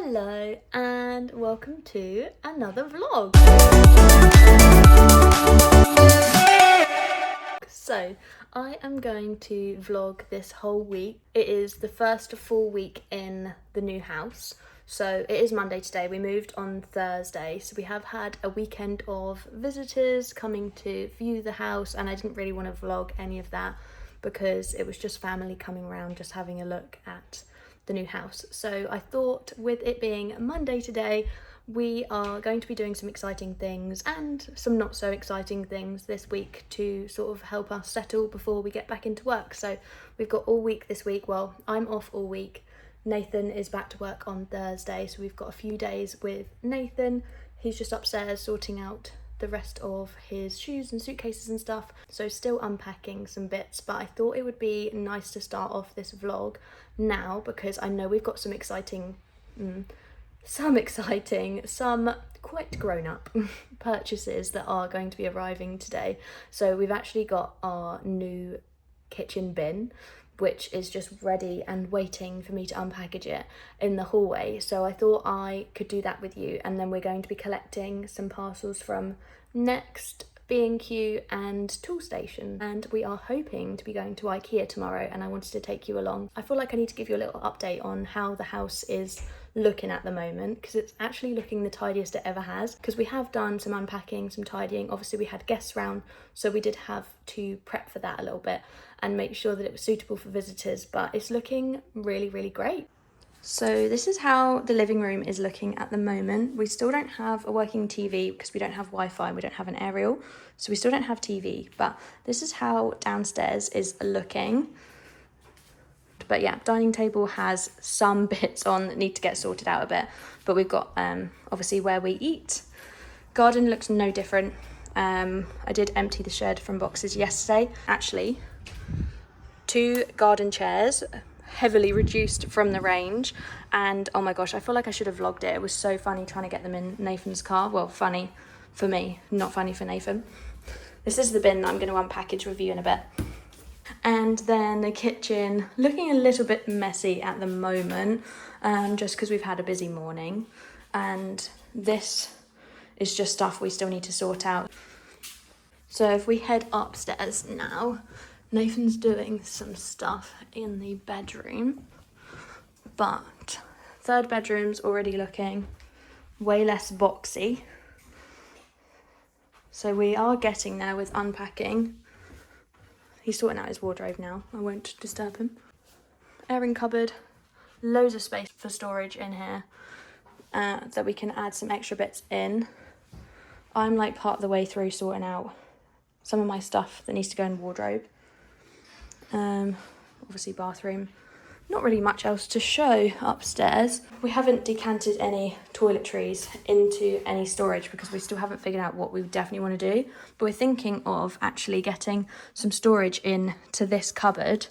Hello and welcome to another vlog. So I am going to vlog this whole week. It is the first full week in the new house. So it is Monday today. We moved on Thursday. So we have had a weekend of visitors coming to view the house, and I didn't really want to vlog any of that because it was just family coming around, just having a look at the new house. So I thought, with it being Monday today, we are going to be doing some exciting things and some not so exciting things this week to sort of help us settle before we get back into work. So we've got all week this week. Well, I'm off all week. Nathan is back to work on Thursday, so we've got a few days with Nathan. He's just upstairs sorting out the rest of his shoes and suitcases and stuff, so still unpacking some bits. But I thought it would be nice to start off this vlog now because I know we've got some quite grown-up purchases that are going to be arriving today. So we've actually got our new kitchen bin, which is just ready and waiting for me to unpackage it in the hallway. So I thought I could do that with you, and then we're going to be collecting some parcels from Next, B&Q and Toolstation, and we are hoping to be going to IKEA tomorrow, and I wanted to take you along. I feel like I need to give you a little update on how the house is looking at the moment, because it's actually looking the tidiest it ever has, because we have done some unpacking, some tidying. Obviously we had guests round, so we did have to prep for that a little bit and make sure that it was suitable for visitors, but it's looking really, really great. So this is how the living room is looking at the moment. We still don't have a working TV because we don't have Wi-Fi and we don't have an aerial, so we still don't have TV, but this is how downstairs is looking. But yeah, dining table has some bits on that need to get sorted out a bit, but we've got obviously where we eat. Garden looks no different. I did empty the shed from boxes yesterday. Actually, 2 garden chairs, heavily reduced from the range, and oh my gosh, I feel like I should have vlogged it. It was so funny trying to get them in Nathan's car. Well, funny for me, not funny for Nathan. This is the bin that I'm going to unpackage with you in a bit. And then the kitchen looking a little bit messy at the moment, just because we've had a busy morning, and this is just stuff we still need to sort out. So if we head upstairs now, Nathan's doing some stuff in the bedroom, but third bedroom's already looking way less boxy. So we are getting there with unpacking. He's sorting out his wardrobe now. I won't disturb him. Airing cupboard, loads of space for storage in here that we can add some extra bits in. I'm like part of the way through sorting out some of my stuff that needs to go in wardrobe. Obviously bathroom. Not really much else to show upstairs. We haven't decanted any toiletries into any storage because we still haven't figured out what we definitely want to do. But we're thinking of actually getting some storage in to this cupboard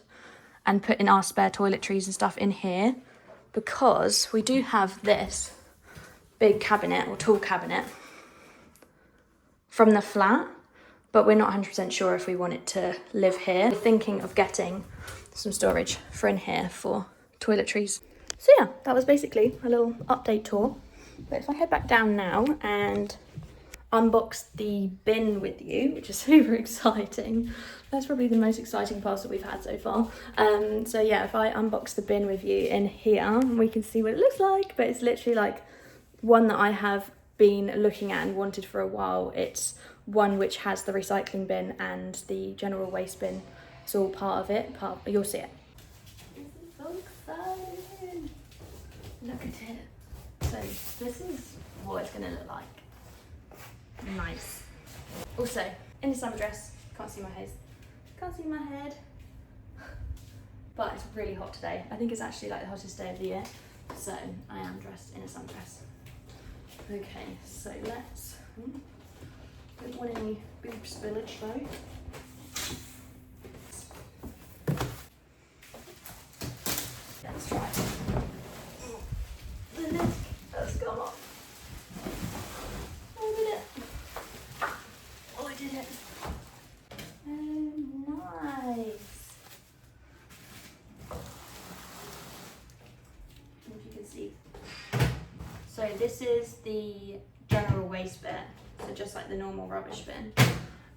and putting our spare toiletries and stuff in here, because we do have this big cabinet or tool cabinet from the flat, but we're not 100% sure if we want it to live here. We're thinking of getting some storage for in here for toiletries. So yeah, that was basically a little update tour. But if I head back down now and unbox the bin with you, which is super exciting. That's probably the most exciting parcel we've had so far. So yeah, if I unbox the bin with you in here, we can see what it looks like. But it's literally like one that I have been looking at and wanted for a while. It's one which has the recycling bin and the general waste bin. It's all part of it. You'll see it. This is so exciting. Look at it. So this is what it's going to look like. Nice. Also, in the summer dress. Can't see my head. Can't see my head. But it's really hot today. I think it's actually like the hottest day of the year. So I am dressed in a sundress. Okay, so let's. Don't want any boob spillage though. Let's try it. The lid has come off. Oh, I did it. Oh, I did it. Oh, nice. If you can see. So this is the general waste bit, so just like the normal rubbish bin.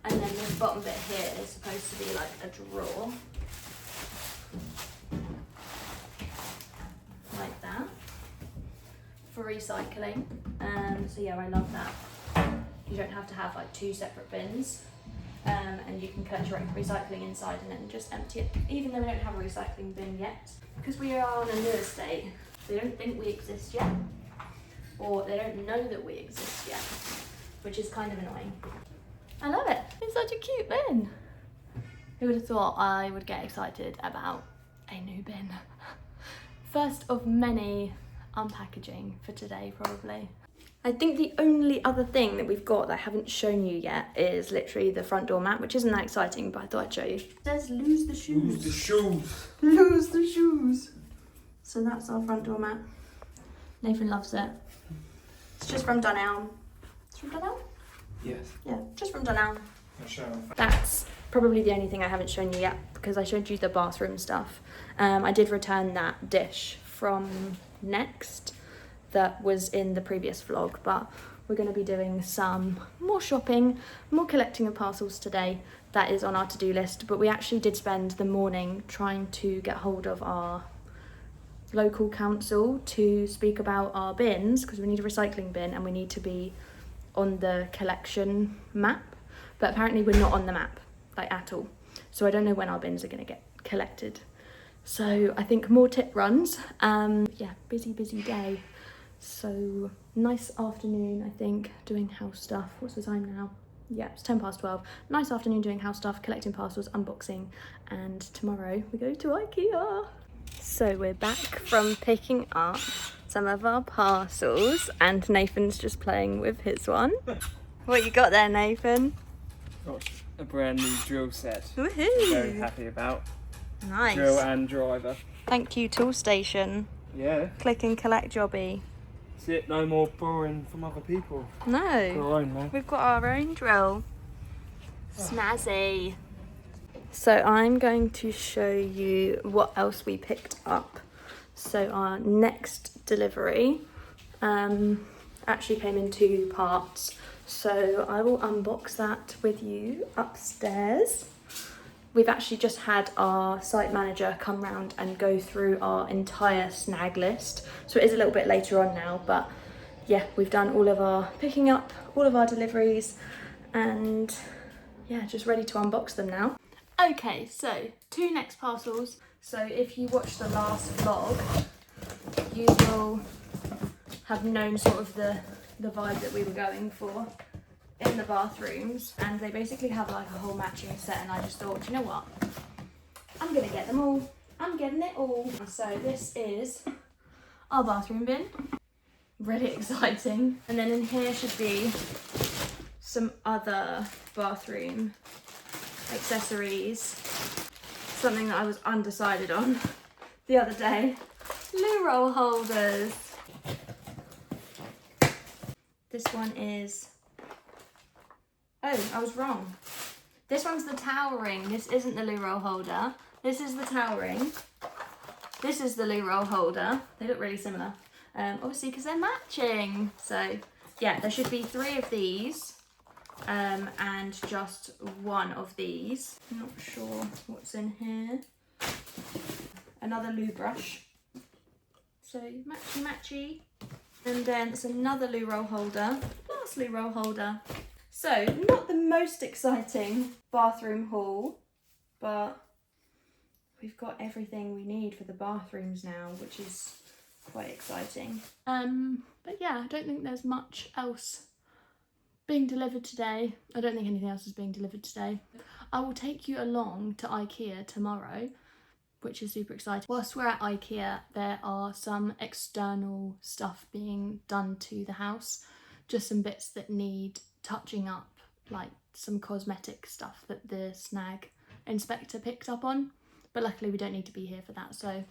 And then this bottom bit here is supposed to be like a drawer. Like that. For recycling. So yeah, I love that. You don't have to have like 2 separate bins. And you can collect your own recycling inside and then just empty it, even though we don't have a recycling bin yet. Because we are on a new estate, they don't think we exist yet. Or they don't know that we exist yet, which is kind of annoying. I love it. It's such a cute bin. Who would have thought I would get excited about a new bin? First of many unpackaging for today, probably. I think the only other thing that we've got that I haven't shown you yet is literally the front door mat, which isn't that exciting, but I thought I'd show you. It says lose the shoes. Lose the shoes. Lose the shoes. So that's our front door mat. Nathan loves it. It's just from Dunelm. It's from Dunelm? Yes. Yeah, just from Dunelm. I'll show you. That's probably the only thing I haven't shown you yet, because I showed you the bathroom stuff. I did return that dish from Next that was in the previous vlog, but we're going to be doing some more shopping, more collecting of parcels today. That is on our to-do list, but we actually did spend the morning trying to get hold of our local council to speak about our bins, because we need a recycling bin and we need to be on the collection map, but apparently we're not on the map, like at all. So I don't know when our bins are going to get collected. So I think more tip runs. Yeah, busy day. So nice afternoon, I think, doing house stuff. What's the time now? Yeah, it's 12:10. Nice afternoon doing house stuff, collecting parcels, unboxing, and tomorrow we go to IKEA. So we're back from picking up some of our parcels, and Nathan's just playing with his one. What you got there, Nathan? Got a brand new drill set. Woohoo! Very happy about. Nice. Drill and driver. Thank you, Tool Station. Yeah. Click and collect jobby. That's it, no more borrowing from other people. No. Got our own, man. We've got our own drill. Snazzy. So I'm going to show you what else we picked up. So our next delivery actually came in 2 parts. So I will unbox that with you upstairs. We've actually just had our site manager come round and go through our entire snag list. So it is a little bit later on now, but yeah, we've done all of our picking up, all of our deliveries, and yeah, just ready to unbox them now. Okay, so 2 next parcels. So if you watched the last vlog, you will have known sort of the vibe that we were going for in the bathrooms, and they basically have like a whole matching set, and I just thought, you know what, I'm gonna get them all. I'm getting it all. So this is our bathroom bin. Really exciting. And then in here should be some other bathroom accessories. Something that I was undecided on the other day. Loo roll holders. This one is... Oh, I was wrong. This one's the towering. This isn't the loo roll holder. This is the towering. This is the loo roll holder. They look really similar. Obviously because they're matching. So yeah, there should be 3 of these and just 1 of these. I'm not sure what's in here. Another loo brush. So matchy. And then it's another loo roll holder. Last loo roll holder. So not the most exciting bathroom haul, but we've got everything we need for the bathrooms now, which is quite exciting. But yeah, I don't think there's much else being delivered today. I don't think anything else is being delivered today. I will take you along to IKEA tomorrow, which is super exciting. Whilst we're at IKEA, there are some external stuff being done to the house, just some bits that need touching up, like some cosmetic stuff that the snag inspector picked up on, but luckily we don't need to be here for that, so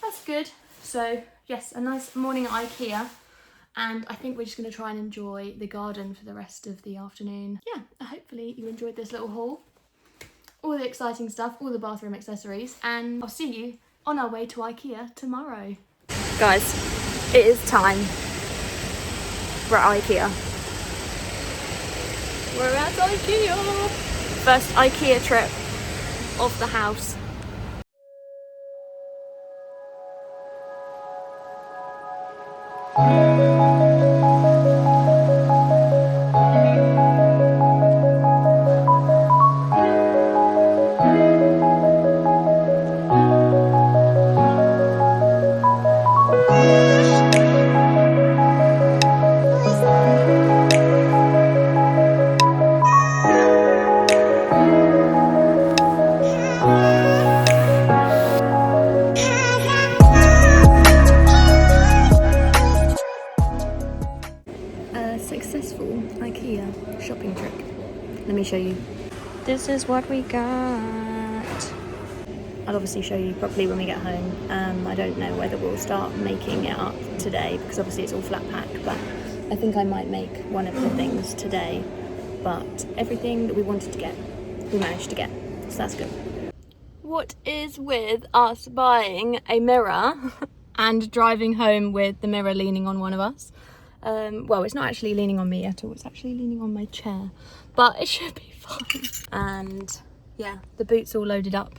that's good. So yes, a nice morning at IKEA, and I think we're just going to try and enjoy the garden for the rest of the afternoon. Yeah, hopefully you enjoyed this little haul, all the exciting stuff, all the bathroom accessories, and I'll see you on our way to IKEA tomorrow. Guys, it is time. We're at IKEA. We're at IKEA. First IKEA trip of the house. A successful IKEA shopping trip. Let me show you. This is what we got. I'll obviously show you properly when we get home. I don't know whether we'll start making it up today because obviously it's all flat pack, but I think I might make one of the things today. But everything that we wanted to get, we managed to get, so that's good. What is with us buying a mirror and driving home with the mirror leaning on one of us? Well, it's not actually leaning on me at all, it's actually leaning on my chair, but it should be fine. And yeah, the boot's all loaded up.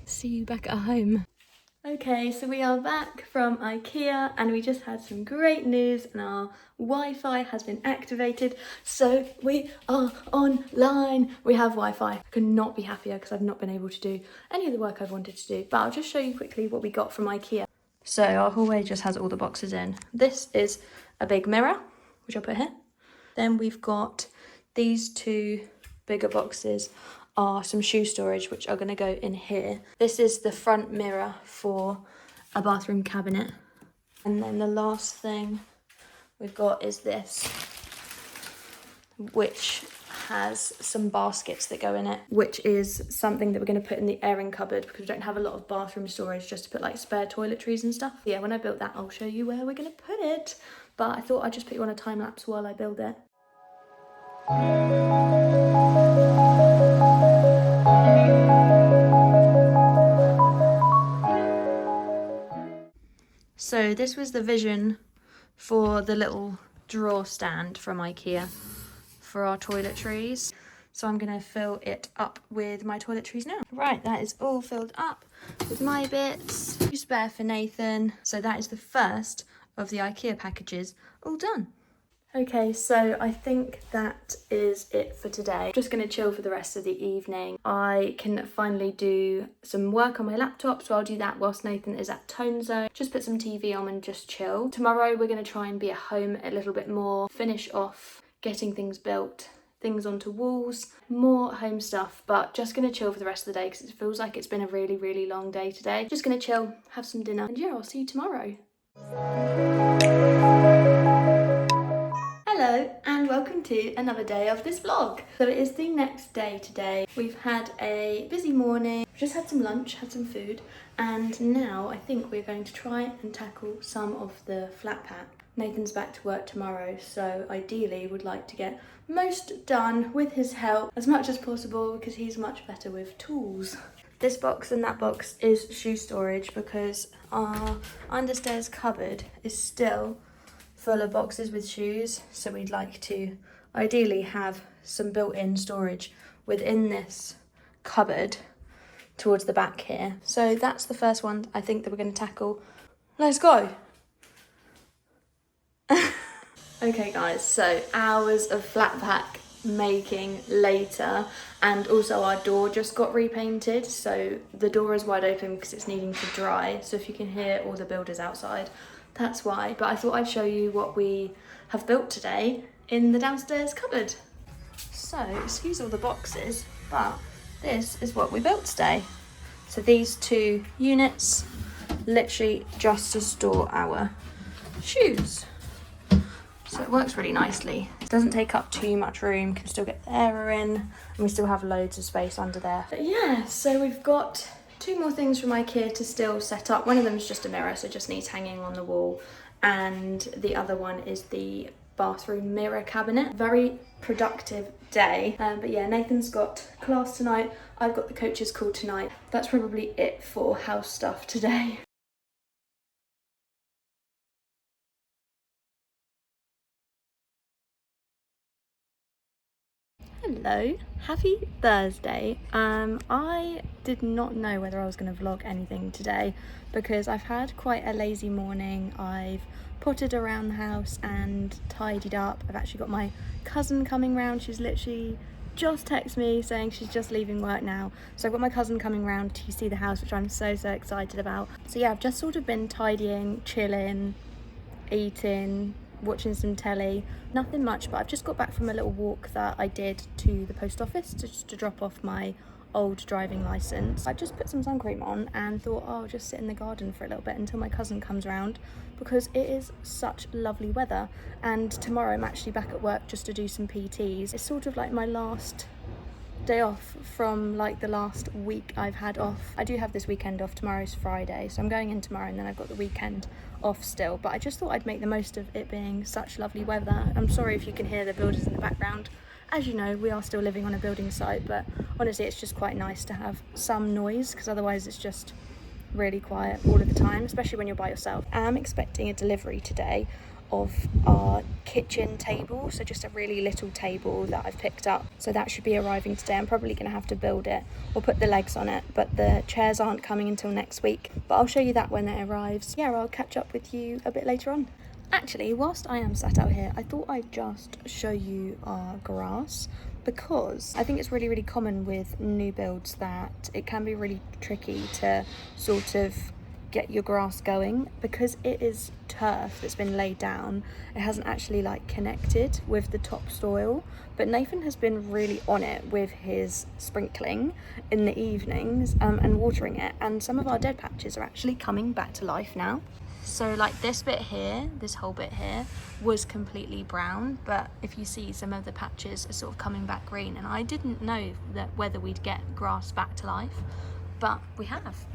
See you back at home. Okay, so we are back from IKEA and we just had some great news and our Wi-Fi has been activated, so we are online. We have Wi-Fi. I could not be happier because I've not been able to do any of the work I've wanted to do, but I'll just show you quickly what we got from IKEA. So our hallway just has all the boxes in. This is a big mirror, which I'll put here. Then we've got these two bigger boxes are some shoe storage, which are going to go in here. This is the front mirror for a bathroom cabinet. And then the last thing we've got is this, which has some baskets that go in it, which is something that we're going to put in the airing cupboard because we don't have a lot of bathroom storage just to put like spare toiletries and stuff. Yeah, when I built that, I'll show you where we're going to put it. But I thought I'd just put you on a time lapse while I build it. So this was the vision for the little drawer stand from IKEA for our toiletries. So I'm going to fill it up with my toiletries now. Right, that is all filled up with my bits. Two spare for Nathan. So that is the first of the IKEA packages all done. Okay, so I think that is it for today. Just going to chill for the rest of the evening. I can finally do some work on my laptop, so I'll do that whilst Nathan is at Tone Zone. Just put some TV on and just chill. Tomorrow we're going to try and be at home a little bit more, finish off getting things built, things onto walls, more home stuff, but just going to chill for the rest of the day because it feels like it's been a really, really long day today. Just going to chill, have some dinner, and yeah, I'll see you tomorrow. Hello and welcome to another day of this vlog. So it is the next day today. We've had a busy morning, just had some lunch, had some food, and now I think we're going to try and tackle some of the flat pack. Nathan's back to work tomorrow, so ideally would like to get most done with his help as much as possible because he's much better with tools. This box and that box is shoe storage because our understairs cupboard is still full of boxes with shoes, so we'd like to ideally have some built-in storage within this cupboard towards the back here. So that's the first one I think that we're going to tackle. Let's go. Okay guys, so hours of flat pack making later, and also our door just got repainted, so the door is wide open because it's needing to dry. So if you can hear all the builders outside, that's why. But I thought I'd show you what we have built today in the downstairs cupboard. So excuse all the boxes, but this is what we built today. So these two units, literally just to store our shoes. So it works really nicely. It doesn't take up too much room, can still get the air in, and we still have loads of space under there. But yeah, so we've got two more things from IKEA to still set up. One of them is just a mirror, so it just needs hanging on the wall. And the other one is the bathroom mirror cabinet. Very productive day. But yeah, Nathan's got class tonight. I've got the coach's call tonight. That's probably it for house stuff today. Hello, happy Thursday. I did not know whether I was going to vlog anything today because I've had quite a lazy morning. I've potted around the house and tidied up. I've actually got my cousin coming round. She's literally just texted me saying she's just leaving work now. So I've got my cousin coming round to see the house, which I'm so excited about. So yeah, I've just sort of been tidying, chilling, eating, watching some telly, nothing much, but I've just got back from a little walk that I did to the post office to drop off my old driving license. I just put some sun cream on and thought, oh, I'll just sit in the garden for a little bit until my cousin comes round because it is such lovely weather. And tomorrow I'm actually back at work just to do some PTs. It's sort of like my last day off from like the last week I've had off. I do have this weekend off. Tomorrow's Friday, so I'm going in tomorrow and then I've got the weekend off still, but I just thought I'd make the most of it being such lovely weather. I'm sorry if you can hear the builders in the background. As you know, we are still living on a building site, but honestly it's just quite nice to have some noise because otherwise it's just really quiet all of the time, especially when you're by yourself. I'm expecting a delivery today of our kitchen table, so just a really little table that I've picked up, so that should be arriving today. I'm probably going to have to build it or put the legs on it, but the chairs aren't coming until next week, but I'll show you that when it arrives. Yeah, I'll catch up with you a bit later on. Actually, whilst I am sat out here, I thought I'd just show you our grass because I think it's really common with new builds that it can be really tricky to sort of get your grass going because it is turf that's been laid down. It hasn't actually like connected with the topsoil, but Nathan has been really on it with his sprinkling in the evenings and watering it, and some of our dead patches are actually coming back to life now. So like this bit here, this whole bit here was completely brown, but if you see, some of the patches are sort of coming back green, and I didn't know that whether we'd get grass back to life, but we have.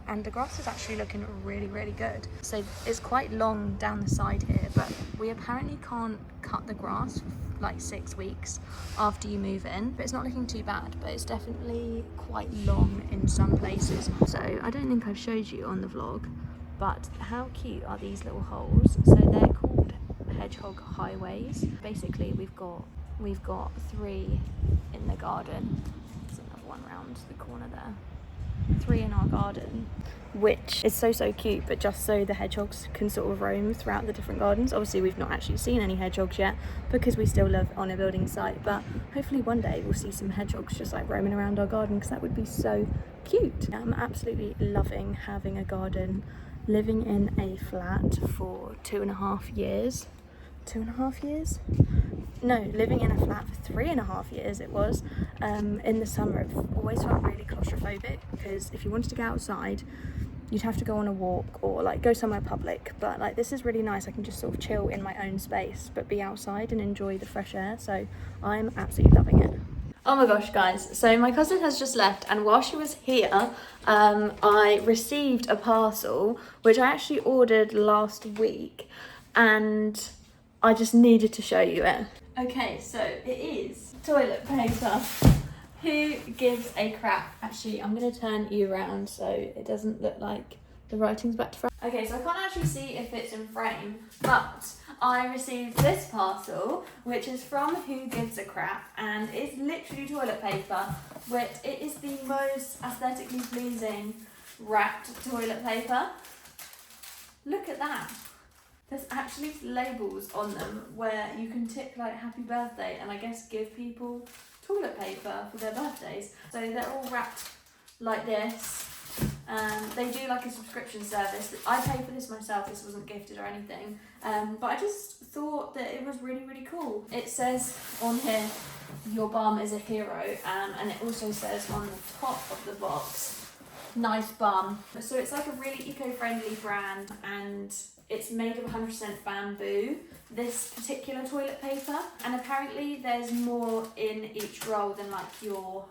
And the grass is actually looking really good. So it's quite long down the side here, but we apparently can't cut the grass for like 6 weeks after you move in, but it's not looking too bad, but it's definitely quite long in some places. So I don't think I've showed you on the vlog, but how cute are these little holes? So they're called hedgehog highways. Basically we've got 3 in the garden. There's another one round the corner there. 3 in our garden, which is so cute, but just so the hedgehogs can sort of roam throughout the different gardens. Obviously we've not actually seen any hedgehogs yet because we still live on a building site, but hopefully one day we'll see some hedgehogs just like roaming around our garden because that would be so cute. I'm absolutely loving having a garden, living in a flat for 2.5 years. 2.5 years? No, living in a flat for 3.5 years it was. In the summer I've always felt really claustrophobic because if you wanted to go outside you'd have to go on a walk or like go somewhere public, but like this is really nice. I can just sort of chill in my own space but be outside and enjoy the fresh air, so I'm absolutely loving it. Oh my gosh guys, so my cousin has just left, and while she was here I received a parcel which I actually ordered last week and I just needed to show you it. Okay, so it is toilet paper. Who gives a crap? Actually, I'm going to turn you around so it doesn't look like the writing's back to front. Okay, so I can't actually see if it's in frame, but I received this parcel, which is from Who Gives a Crap, and it's literally toilet paper, which it is the most aesthetically pleasing wrapped toilet paper. Look at that. There's actually labels on them where you can tick like happy birthday and I guess give people toilet paper for their birthdays. So they're all wrapped like this. They do like a subscription service. I pay for this myself, this wasn't gifted or anything. But I just thought that it was really cool. It says on here, your bum is a hero, and it also says on the top of the box, nice bum. So it's like a really eco-friendly brand, and it's made of 100% bamboo, this particular toilet paper. And apparently there's more in each roll than like your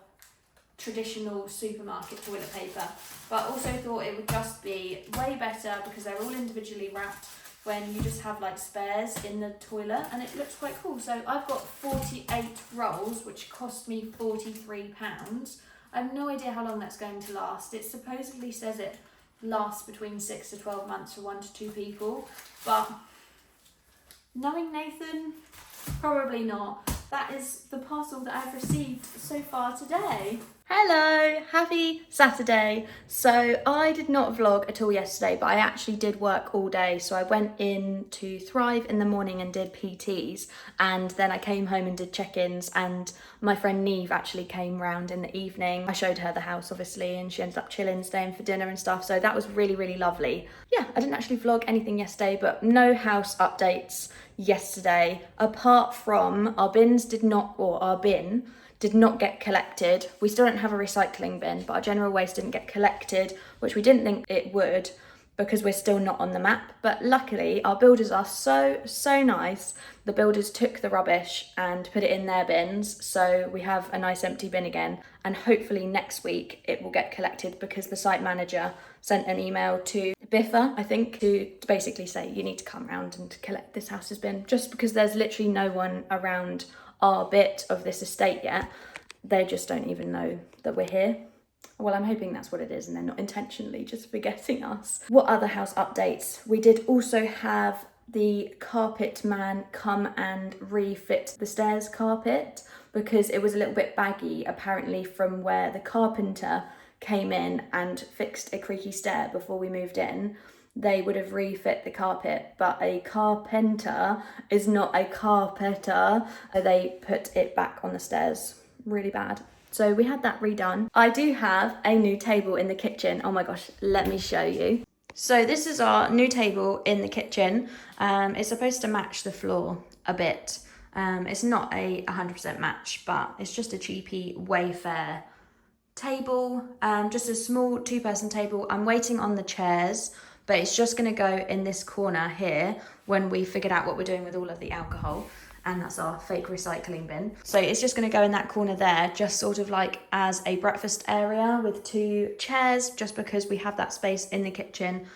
traditional supermarket toilet paper. But I also thought it would just be way better because they're all individually wrapped when you just have like spares in the toilet, and it looks quite cool. So I've got 48 rolls, which cost me £43. I have no idea how long that's going to last. It supposedly says it lasts between 6 to 12 months for 1 to 2 people, but knowing Nathan, probably not. That is the parcel that I've received so far today. Hello, happy Saturday. So I did not vlog at all yesterday, but I actually did work all day. So I went in to Thrive in the morning and did PTs, and then I came home and did check-ins, and my friend Neve actually came round in the evening. I showed her the house obviously, and she ended up chilling, staying for dinner and stuff. So that was really, really lovely. Yeah, I didn't actually vlog anything yesterday, but no house updates yesterday, apart from our bin did not get collected. We still don't have a recycling bin, but our general waste didn't get collected, which we didn't think it would because we're still not on the map. But luckily, our builders are so nice. The builders took the rubbish and put it in their bins, so we have a nice empty bin again. And hopefully next week it will get collected because the site manager sent an email to Biffa, I think, to basically say you need to come round and collect this house's bin, just because there's literally no one around our bit of this estate yet. They just don't even know that we're here. Well, I'm hoping that's what it is and they're not intentionally just forgetting us. What other house updates? We did also have the carpet man come and refit the stairs carpet because it was a little bit baggy apparently from where the carpenter came in and fixed a creaky stair before we moved in. They would have refit the carpet, but a carpenter is not a carpenter. They put it back on the stairs. Really bad. So we had that redone. I do have a new table in the kitchen. Oh my gosh, let me show you. So this is our new table in the kitchen. It's supposed to match the floor a bit. It's not a 100% match, but it's just a cheapy Wayfair table. Just a small 2-person table. I'm waiting on the chairs, but it's just going to go in this corner here when we figured out what we're doing with all of the alcohol, and that's our fake recycling bin. So it's just going to go in that corner there, just sort of like as a breakfast area with 2 chairs, just because we have that space in the kitchen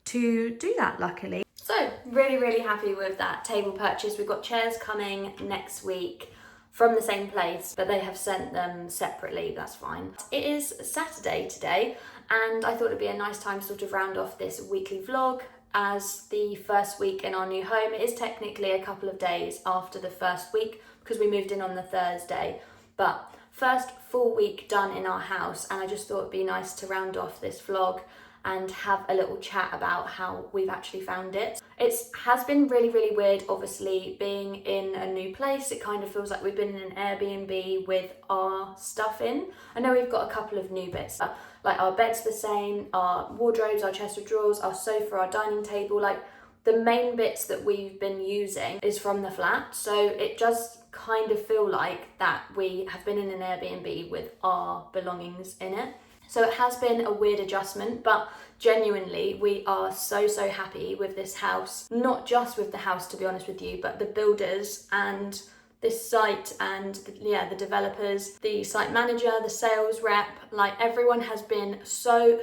to do that, luckily. So really happy with that table purchase. We've got chairs coming next week from the same place, but they have sent them separately, that's fine. It is Saturday today, and I thought it'd be a nice time to sort of round off this weekly vlog as the first week in our new home. It is technically a couple of days after the first week because we moved in on the Thursday, but first full week done in our house, and I just thought it'd be nice to round off this vlog and have a little chat about how we've actually found it. It has been really weird, obviously, being in a new place. It kind of feels like we've been in an Airbnb with our stuff in. I know we've got a couple of new bits, like our bed's the same, our wardrobes, our chest of drawers, our sofa, our dining table, like the main bits that we've been using is from the flat. So it just kind of feel like that we have been in an Airbnb with our belongings in it. So it has been a weird adjustment, but genuinely we are so happy with this house. Not just with the house, to be honest with you, but the builders and this site and the developers, the site manager, the sales rep, like everyone has been so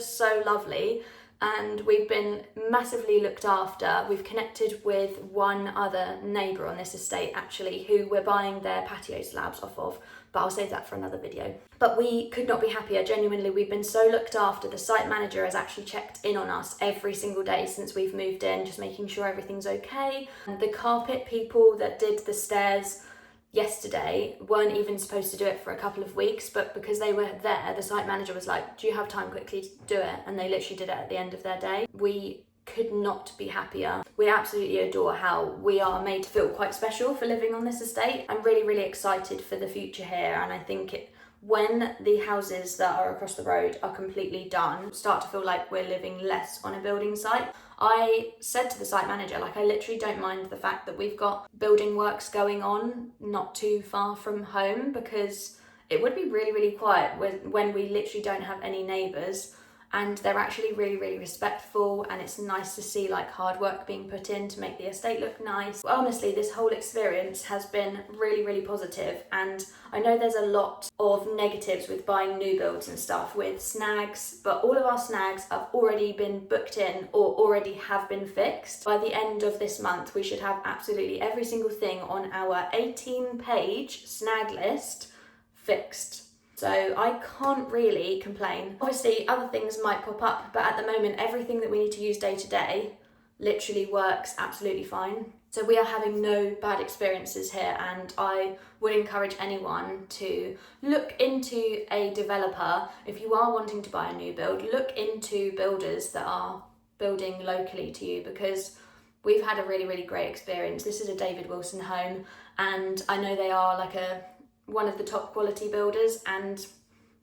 lovely, and we've been massively looked after. We've connected with one other neighbour on this estate actually, who we're buying their patio slabs off of, but I'll save that for another video. But we could not be happier, genuinely. We've been so looked after. The site manager has actually checked in on us every single day since we've moved in, just making sure everything's okay. And the carpet people that did the stairs yesterday weren't even supposed to do it for a couple of weeks, but because they were there, the site manager was like, do you have time quickly to do it? And they literally did it at the end of their day. We could not be happier. We absolutely adore how we are made to feel quite special for living on this estate. I'm really excited for the future here, and I think when the houses that are across the road are completely done, start to feel like we're living less on a building site. I said to the site manager, like, I literally don't mind the fact that we've got building works going on not too far from home, because it would be really quiet when we literally don't have any neighbours, and they're actually really respectful, and it's nice to see like hard work being put in to make the estate look nice. Honestly, this whole experience has been really positive, and I know there's a lot of negatives with buying new builds and stuff with snags, but all of our snags have already been booked in or already have been fixed. By the end of this month, we should have absolutely every single thing on our 18-page snag list fixed. So I can't really complain. Obviously, other things might pop up, but at the moment, everything that we need to use day to day literally works absolutely fine. So we are having no bad experiences here, and I would encourage anyone to look into a developer. If you are wanting to buy a new build, look into builders that are building locally to you, because we've had a really great experience. This is a David Wilson home, and I know they are like one of the top quality builders, and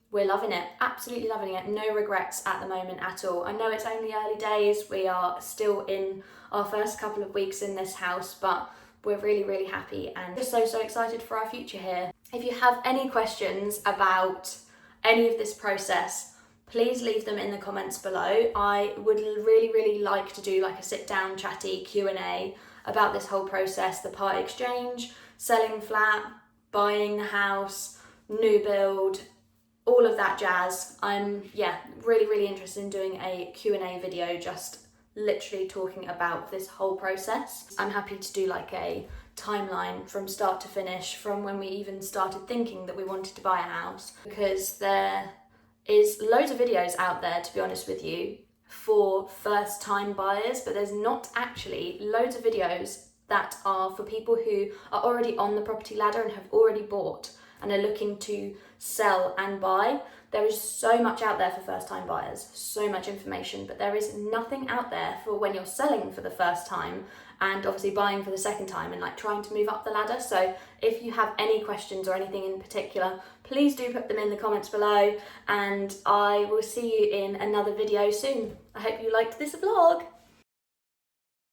we're loving it, absolutely loving it. No regrets at the moment at all. I know it's only early days. We are still in our first couple of weeks in this house, but we're really happy and just so excited for our future here. If you have any questions about any of this process, please leave them in the comments below. I would really like to do like a sit down chatty Q&A about this whole process, the part exchange, selling flat, buying the house, new build, all of that jazz. I'm really interested in doing a Q&A video, just literally talking about this whole process. I'm happy to do like a timeline from start to finish, from when we even started thinking that we wanted to buy a house, because there is loads of videos out there, to be honest with you, for first time buyers, but there's not actually loads of videos that are for people who are already on the property ladder and have already bought and are looking to sell and buy. There is so much out there for first time buyers, so much information, but there is nothing out there for when you're selling for the first time and obviously buying for the second time and like trying to move up the ladder. So if you have any questions or anything in particular, please do put them in the comments below, and I will see you in another video soon. I hope you liked this vlog.